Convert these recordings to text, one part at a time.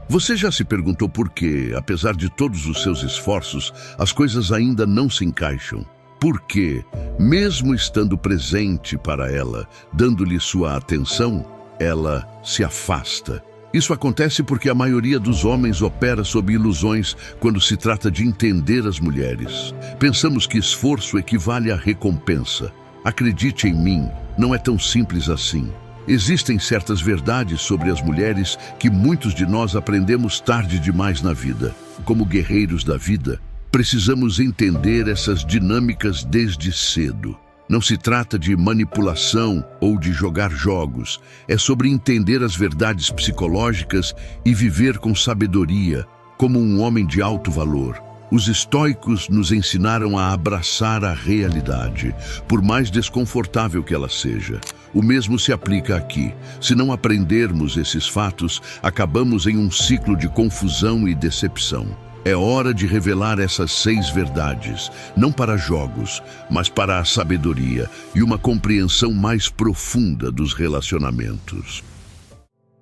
Você já se perguntou por que, apesar de todos os seus esforços, as coisas ainda não se encaixam? Por que, mesmo estando presente para ela, dando-lhe sua atenção, ela se afasta? Isso acontece porque a maioria dos homens opera sob ilusões quando se trata de entender as mulheres. Pensamos que esforço equivale à recompensa. Acredite em mim, não é tão simples assim. Existem certas verdades sobre as mulheres que muitos de nós aprendemos tarde demais na vida. Como guerreiros da vida, precisamos entender essas dinâmicas desde cedo. Não se trata de manipulação ou de jogar jogos. É sobre entender as verdades psicológicas e viver com sabedoria, como um homem de alto valor. Os estoicos nos ensinaram a abraçar a realidade, por mais desconfortável que ela seja. O mesmo se aplica aqui. Se não aprendermos esses fatos, acabamos em um ciclo de confusão e decepção. É hora de revelar essas 6 verdades, não para jogos, mas para a sabedoria e uma compreensão mais profunda dos relacionamentos.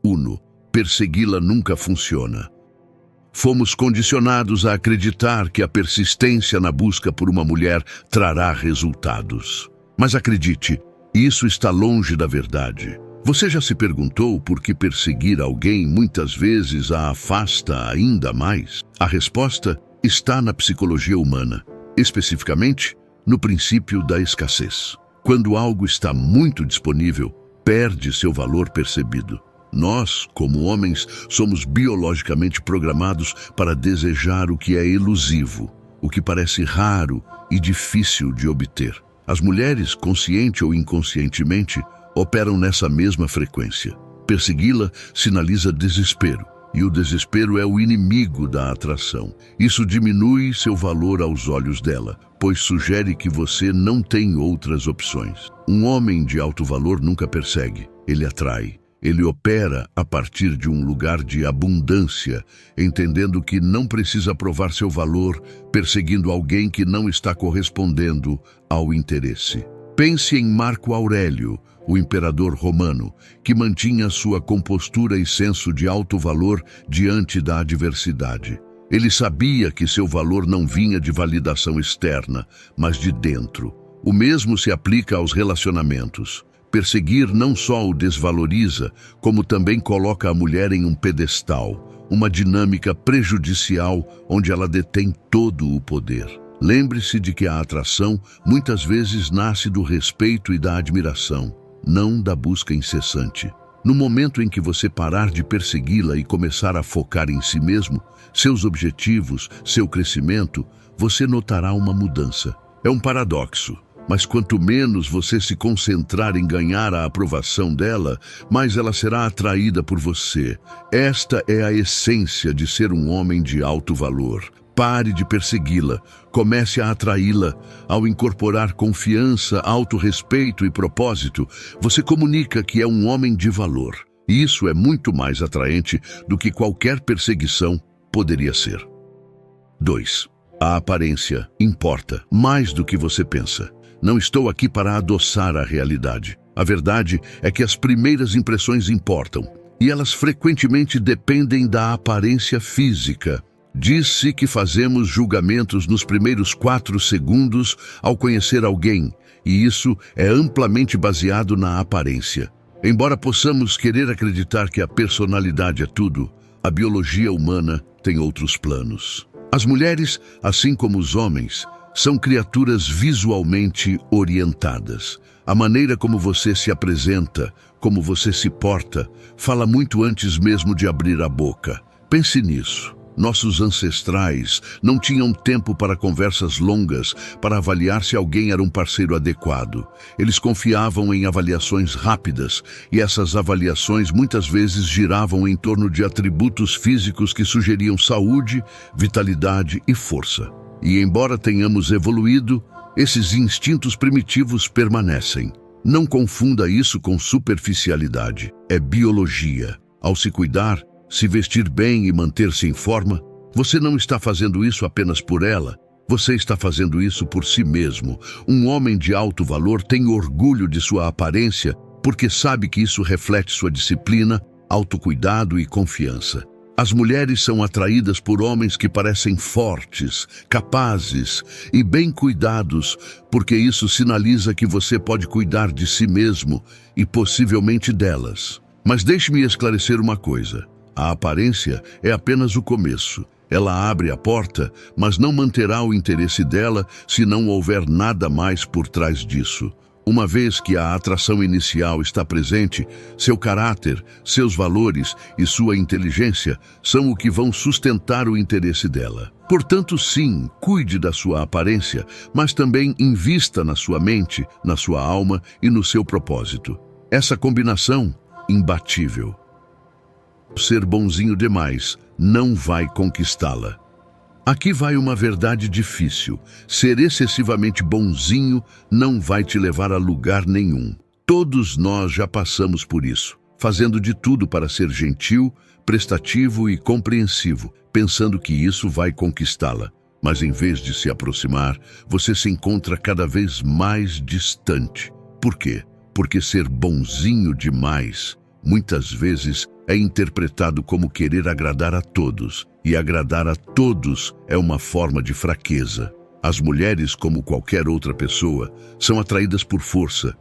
1. Persegui-la nunca funciona. Fomos condicionados a acreditar que a persistência na busca por uma mulher trará resultados. Mas acredite, isso está longe da verdade. Você já se perguntou por que perseguir alguém muitas vezes a afasta ainda mais? A resposta está na psicologia humana, especificamente no princípio da escassez. Quando algo está muito disponível, perde seu valor percebido. Nós, como homens, somos biologicamente programados para desejar o que é elusivo, o que parece raro e difícil de obter. As mulheres, consciente ou inconscientemente, operam nessa mesma frequência. Persegui-la sinaliza desespero, e o desespero é o inimigo da atração. Isso diminui seu valor aos olhos dela, pois sugere que você não tem outras opções. Um homem de alto valor nunca persegue, ele atrai. Ele opera a partir de um lugar de abundância, entendendo que não precisa provar seu valor perseguindo alguém que não está correspondendo ao interesse. Pense em Marco Aurélio, o imperador romano, que mantinha sua compostura e senso de alto valor diante da adversidade. Ele sabia que seu valor não vinha de validação externa, mas de dentro. O mesmo se aplica aos relacionamentos. Perseguir não só o desvaloriza, como também coloca a mulher em um pedestal, uma dinâmica prejudicial onde ela detém todo o poder. Lembre-se de que a atração muitas vezes nasce do respeito e da admiração, não da busca incessante. No momento em que você parar de persegui-la e começar a focar em si mesmo, seus objetivos, seu crescimento, você notará uma mudança. É um paradoxo. Mas quanto menos você se concentrar em ganhar a aprovação dela, mais ela será atraída por você. Esta é a essência de ser um homem de alto valor. Pare de persegui-la, comece a atraí-la. Ao incorporar confiança, autorrespeito e propósito, você comunica que é um homem de valor. E isso é muito mais atraente do que qualquer perseguição poderia ser. 2. A aparência importa mais do que você pensa. Não estou aqui para adoçar a realidade. A verdade é que as primeiras impressões importam, e elas frequentemente dependem da aparência física. Diz-se que fazemos julgamentos nos primeiros 4 segundos ao conhecer alguém, e isso é amplamente baseado na aparência. Embora possamos querer acreditar que a personalidade é tudo, a biologia humana tem outros planos. As mulheres, assim como os homens, são criaturas visualmente orientadas. A maneira como você se apresenta, como você se porta, fala muito antes mesmo de abrir a boca. Pense nisso. Nossos ancestrais não tinham tempo para conversas longas para avaliar se alguém era um parceiro adequado. Eles confiavam em avaliações rápidas, e essas avaliações muitas vezes giravam em torno de atributos físicos que sugeriam saúde, vitalidade e força. E embora tenhamos evoluído, esses instintos primitivos permanecem. Não confunda isso com superficialidade. É biologia. Ao se cuidar, se vestir bem e manter-se em forma, você não está fazendo isso apenas por ela, você está fazendo isso por si mesmo. Um homem de alto valor tem orgulho de sua aparência porque sabe que isso reflete sua disciplina, autocuidado e confiança. As mulheres são atraídas por homens que parecem fortes, capazes e bem cuidados, porque isso sinaliza que você pode cuidar de si mesmo e possivelmente delas. Mas deixe-me esclarecer uma coisa. A aparência é apenas o começo. Ela abre a porta, mas não manterá o interesse dela se não houver nada mais por trás disso. Uma vez que a atração inicial está presente, seu caráter, seus valores e sua inteligência são o que vão sustentar o interesse dela. Portanto, sim, cuide da sua aparência, mas também invista na sua mente, na sua alma e no seu propósito. Essa combinação, imbatível. Ser bonzinho demais não vai conquistá-la. Aqui vai uma verdade difícil. Ser excessivamente bonzinho não vai te levar a lugar nenhum. Todos nós já passamos por isso, fazendo de tudo para ser gentil, prestativo e compreensivo, pensando que isso vai conquistá-la. Mas em vez de se aproximar, você se encontra cada vez mais distante. Por quê? Porque ser bonzinho demais, muitas vezes, é interpretado como querer agradar a todos, e agradar a todos é uma forma de fraqueza. As mulheres, como qualquer outra pessoa, são atraídas por força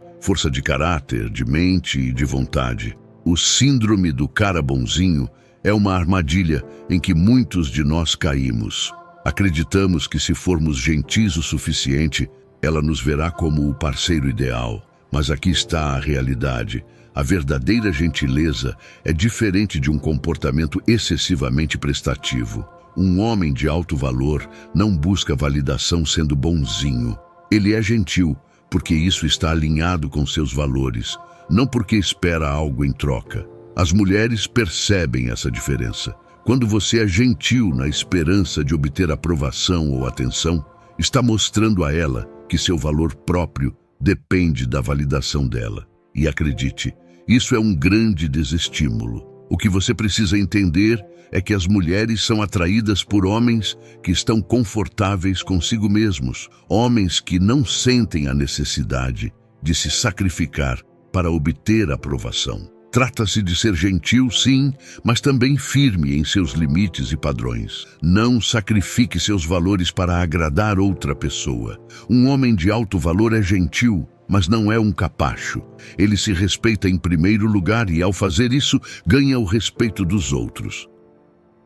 de caráter, de mente e de vontade. O síndrome do cara bonzinho é uma armadilha em que muitos de nós caímos. Acreditamos que se formos gentis o suficiente, ela nos verá como o parceiro ideal. Mas aqui está a realidade. A verdadeira gentileza é diferente de um comportamento excessivamente prestativo. Um homem de alto valor não busca validação sendo bonzinho. Ele é gentil porque isso está alinhado com seus valores, não porque espera algo em troca. As mulheres percebem essa diferença. Quando você é gentil na esperança de obter aprovação ou atenção, está mostrando a ela que seu valor próprio depende da validação dela. E acredite, isso é um grande desestímulo. O que você precisa entender é que as mulheres são atraídas por homens que estão confortáveis consigo mesmos, homens que não sentem a necessidade de se sacrificar para obter aprovação. Trata-se de ser gentil, sim, mas também firme em seus limites e padrões. Não sacrifique seus valores para agradar outra pessoa. Um homem de alto valor é gentil, mas não é um capacho. Ele se respeita em primeiro lugar e, ao fazer isso, ganha o respeito dos outros.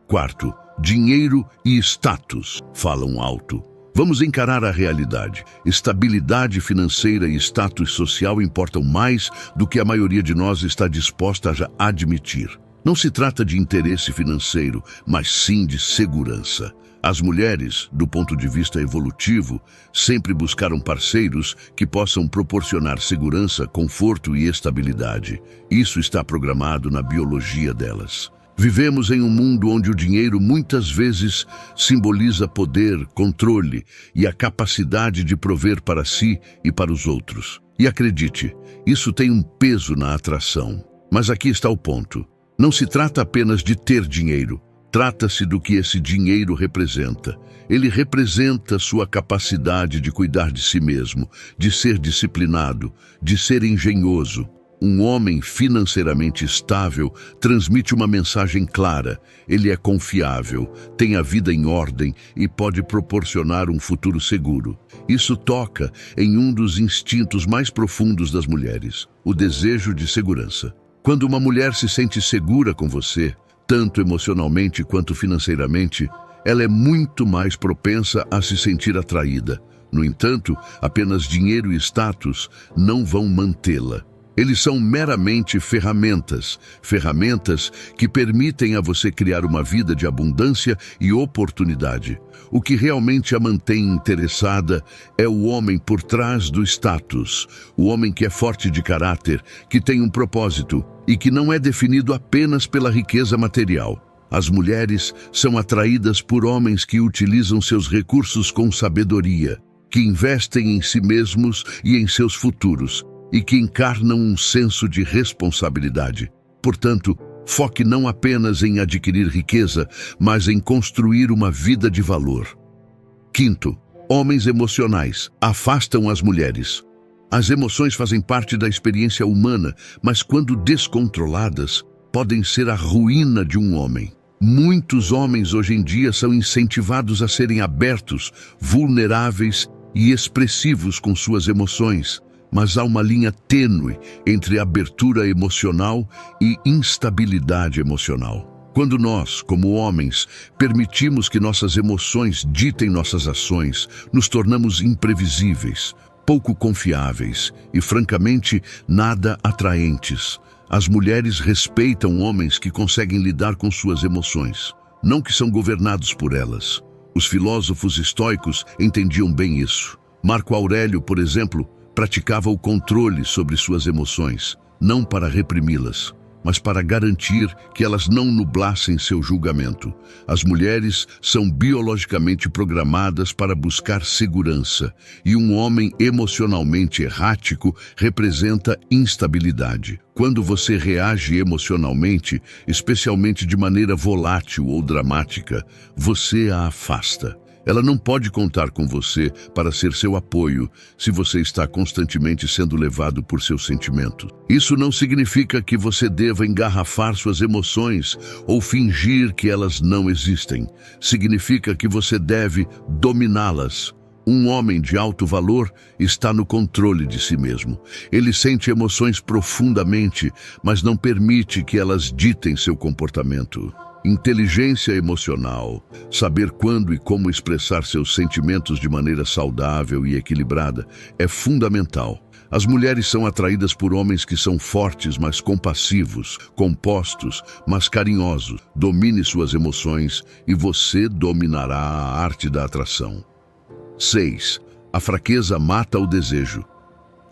Quarto, dinheiro e status falam alto. Vamos encarar a realidade. Estabilidade financeira e status social importam mais do que a maioria de nós está disposta a admitir. Não se trata de interesse financeiro, mas sim de segurança. As mulheres, do ponto de vista evolutivo, sempre buscaram parceiros que possam proporcionar segurança, conforto e estabilidade. Isso está programado na biologia delas. Vivemos em um mundo onde o dinheiro muitas vezes simboliza poder, controle e a capacidade de prover para si e para os outros. E acredite, isso tem um peso na atração. Mas aqui está o ponto. Não se trata apenas de ter dinheiro. Trata-se do que esse dinheiro representa. Ele representa sua capacidade de cuidar de si mesmo, de ser disciplinado, de ser engenhoso. Um homem financeiramente estável transmite uma mensagem clara. Ele é confiável, tem a vida em ordem e pode proporcionar um futuro seguro. Isso toca em um dos instintos mais profundos das mulheres, o desejo de segurança. Quando uma mulher se sente segura com você, tanto emocionalmente quanto financeiramente, ela é muito mais propensa a se sentir atraída. No entanto, apenas dinheiro e status não vão mantê-la. Eles são meramente ferramentas que permitem a você criar uma vida de abundância e oportunidade. O que realmente a mantém interessada é o homem por trás do status, o homem que é forte de caráter, que tem um propósito e que não é definido apenas pela riqueza material. As mulheres são atraídas por homens que utilizam seus recursos com sabedoria, que investem em si mesmos e em seus futuros, e que encarnam um senso de responsabilidade. Portanto, foque não apenas em adquirir riqueza, mas em construir uma vida de valor. Quinto, homens emocionais afastam as mulheres. As emoções fazem parte da experiência humana, mas quando descontroladas, podem ser a ruína de um homem. Muitos homens hoje em dia são incentivados a serem abertos, vulneráveis e expressivos com suas emoções, mas há uma linha tênue entre abertura emocional e instabilidade emocional. Quando nós, como homens, permitimos que nossas emoções ditem nossas ações, nos tornamos imprevisíveis, pouco confiáveis e, francamente, nada atraentes. As mulheres respeitam homens que conseguem lidar com suas emoções, não que são governados por elas. Os filósofos estoicos entendiam bem isso. Marco Aurélio, por exemplo, praticava o controle sobre suas emoções, não para reprimi-las, mas para garantir que elas não nublassem seu julgamento. As mulheres são biologicamente programadas para buscar segurança, e um homem emocionalmente errático representa instabilidade. Quando você reage emocionalmente, especialmente de maneira volátil ou dramática, você a afasta. Ela não pode contar com você para ser seu apoio se você está constantemente sendo levado por seus sentimentos. Isso não significa que você deva engarrafar suas emoções ou fingir que elas não existem. Significa que você deve dominá-las. Um homem de alto valor está no controle de si mesmo. Ele sente emoções profundamente, mas não permite que elas ditem seu comportamento. Inteligência emocional, saber quando e como expressar seus sentimentos de maneira saudável e equilibrada, é fundamental. As mulheres são atraídas por homens que são fortes, mas compassivos, compostos, mas carinhosos. Domine suas emoções e você dominará a arte da atração. 6. A fraqueza mata o desejo.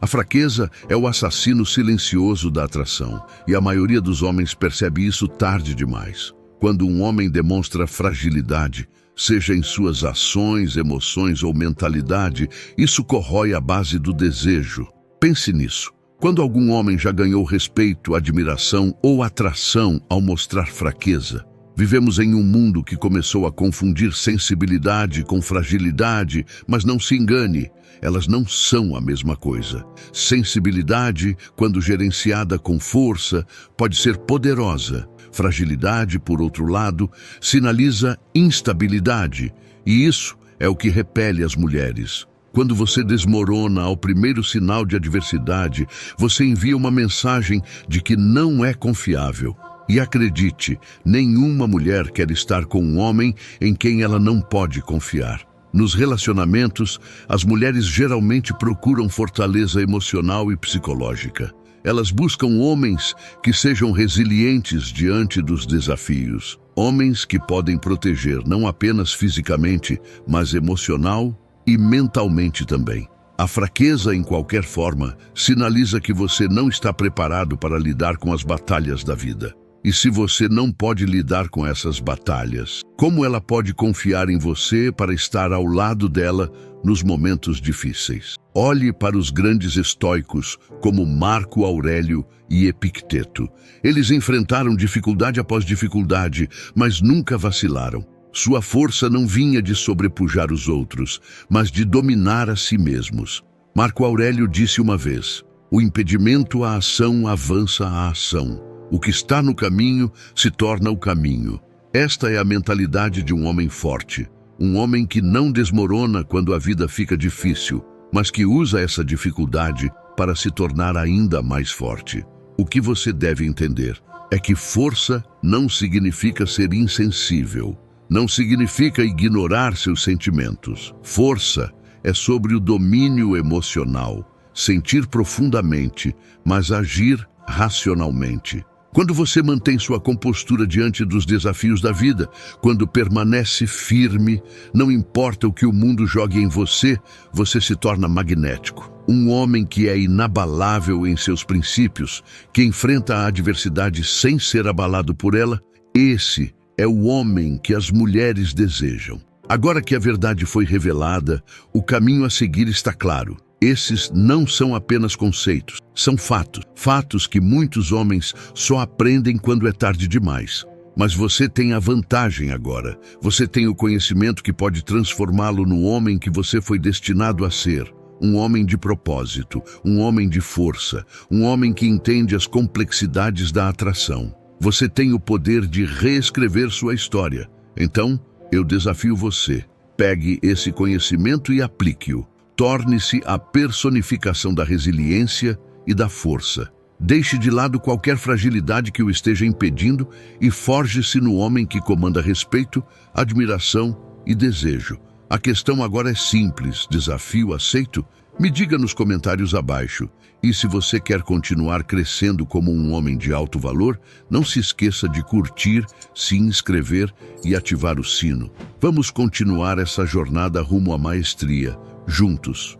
A fraqueza é o assassino silencioso da atração, e a maioria dos homens percebe isso tarde demais. Quando um homem demonstra fragilidade, seja em suas ações, emoções ou mentalidade, isso corrói a base do desejo. Pense nisso. Quando algum homem já ganhou respeito, admiração ou atração ao mostrar fraqueza? Vivemos em um mundo que começou a confundir sensibilidade com fragilidade, mas não se engane, elas não são a mesma coisa. Sensibilidade, quando gerenciada com força, pode ser poderosa. Fragilidade, por outro lado, sinaliza instabilidade, e isso é o que repele as mulheres. Quando você desmorona ao primeiro sinal de adversidade, você envia uma mensagem de que não é confiável. E acredite, nenhuma mulher quer estar com um homem em quem ela não pode confiar. Nos relacionamentos, as mulheres geralmente procuram fortaleza emocional e psicológica. Elas buscam homens que sejam resilientes diante dos desafios. Homens que podem proteger não apenas fisicamente, mas emocional e mentalmente também. A fraqueza, em qualquer forma, sinaliza que você não está preparado para lidar com as batalhas da vida. E se você não pode lidar com essas batalhas, como ela pode confiar em você para estar ao lado dela nos momentos difíceis? Olhe para os grandes estoicos como Marco Aurélio e Epicteto. Eles enfrentaram dificuldade após dificuldade, mas nunca vacilaram. Sua força não vinha de sobrepujar os outros, mas de dominar a si mesmos. Marco Aurélio disse uma vez: "O impedimento à ação avança a ação. O que está no caminho se torna o caminho." Esta é a mentalidade de um homem forte. Um homem que não desmorona quando a vida fica difícil, mas que usa essa dificuldade para se tornar ainda mais forte. O que você deve entender é que força não significa ser insensível. Não significa ignorar seus sentimentos. Força é sobre o domínio emocional, sentir profundamente, mas agir racionalmente. Quando você mantém sua compostura diante dos desafios da vida, quando permanece firme, não importa o que o mundo jogue em você, você se torna magnético. Um homem que é inabalável em seus princípios, que enfrenta a adversidade sem ser abalado por ela, esse é o homem que as mulheres desejam. Agora que a verdade foi revelada, o caminho a seguir está claro. Esses não são apenas conceitos, são fatos. Fatos que muitos homens só aprendem quando é tarde demais. Mas você tem a vantagem agora. Você tem o conhecimento que pode transformá-lo no homem que você foi destinado a ser. Um homem de propósito, um homem de força, um homem que entende as complexidades da atração. Você tem o poder de reescrever sua história. Então, eu desafio você. Pegue esse conhecimento e aplique-o. Torne-se a personificação da resiliência e da força. Deixe de lado qualquer fragilidade que o esteja impedindo e forje-se no homem que comanda respeito, admiração e desejo. A questão agora é simples: desafio aceito? Me diga nos comentários abaixo. E se você quer continuar crescendo como um homem de alto valor, não se esqueça de curtir, se inscrever e ativar o sino. Vamos continuar essa jornada rumo à maestria, juntos.